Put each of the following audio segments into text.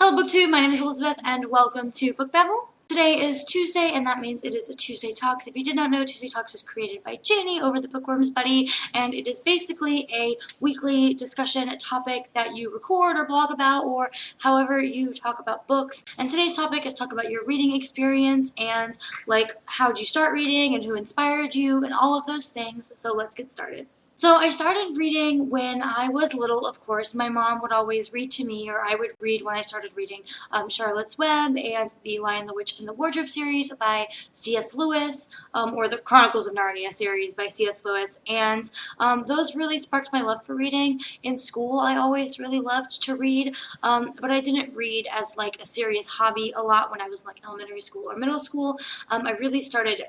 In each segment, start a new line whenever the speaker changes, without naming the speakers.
Hello BookTube, my name is Elizabeth and welcome to Book Babble. Today is Tuesday and that means it is a Tuesday Talks. If you did not know, Tuesday Talks was created by Janie over the Bookworms Buddy, and it is basically a weekly discussion topic that you record or blog about or however you talk about books. And today's topic is talk about your reading experience and like how'd you start reading and who inspired you and all of those things. So let's get started. So I started reading when I was little, of course. My mom would always read to me, or I would read when I started reading Charlotte's Web and the Lion, the Witch, and the Wardrobe series by C.S. Lewis, or the Chronicles of Narnia series by C.S. Lewis. And those really sparked my love for reading. In school, I always really loved to read, but I didn't read as like a serious hobby a lot when I was in like elementary school or middle school. I really started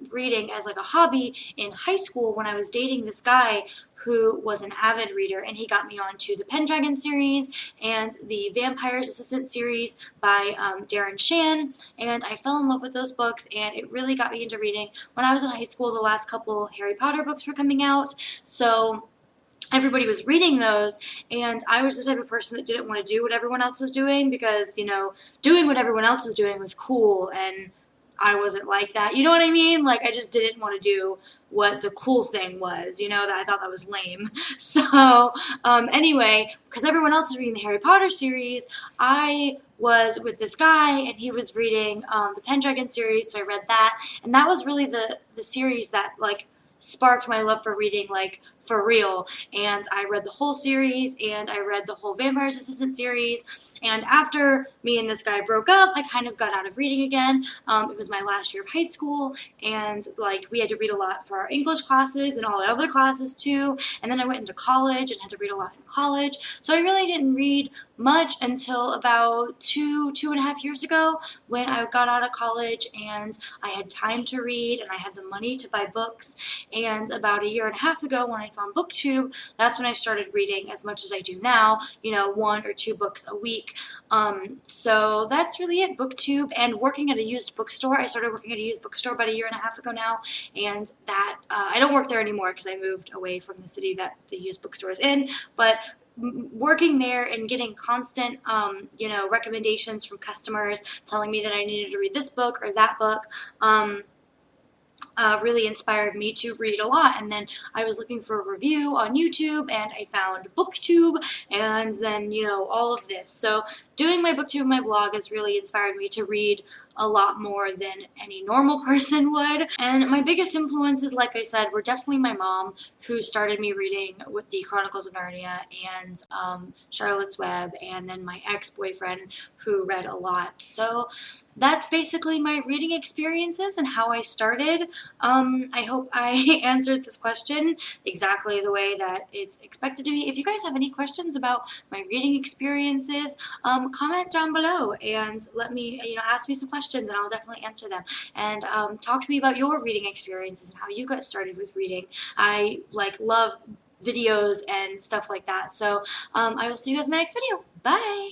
reading as like a hobby in high school when I was dating this guy who was an avid reader, and he got me onto the Pendragon series and the Vampire's Assistant series by Darren Shan, and I fell in love with those books, and it really got me into reading. When I was in high school, the last couple Harry Potter books were coming out, so everybody was reading those, and I was the type of person that didn't want to do what everyone else was doing because, you know, doing what everyone else was doing was cool, and I wasn't like that. You know what I mean? Like, I just didn't want to do what the cool thing was, you know, that I thought that was lame. So, anyway, because everyone else was reading the Harry Potter series, I was with this guy, and he was reading the Pendragon series, so I read that, and that was really the series that, like, sparked my love for reading, like, for real. And I read the whole series, and I read the whole Vampire's Assistant series, and after me and this guy broke up, I kind of got out of reading again. It was my last year of high school, and like we had to read a lot for our English classes and all the other classes too, and then I went into college and had to read a lot in college, so I really didn't read much until about two and a half years ago when I got out of college and I had time to read and I had the money to buy books. And about a year and a half ago when I found BookTube, that's when I started reading as much as I do now, you know, 1 or 2 books a week. So that's really it, BookTube, and working at a used bookstore. I started working at a used bookstore about a year and a half ago now, and that I don't work there anymore because I moved away from the city that the used bookstore is in, but working there and getting constant, you know, recommendations from customers telling me that I needed to read this book or that book, really inspired me to read a lot. And then I was looking for a review on YouTube, and I found BookTube, and then, you know, all of this. So doing my BookTube and my blog has really inspired me to read a lot more than any normal person would. And my biggest influences, like I said, were definitely my mom, who started me reading with the Chronicles of Narnia and Charlotte's Web, and then my ex-boyfriend, who read a lot. So that's basically my reading experiences and how I started. I hope I answered this question exactly the way that it's expected to be. If you guys have any questions about my reading experiences, comment down below and let me, you know, ask me some questions and I'll definitely answer them. And talk to me about your reading experiences and how you got started with reading. I love videos and stuff like that. So I will see you guys in my next video. Bye!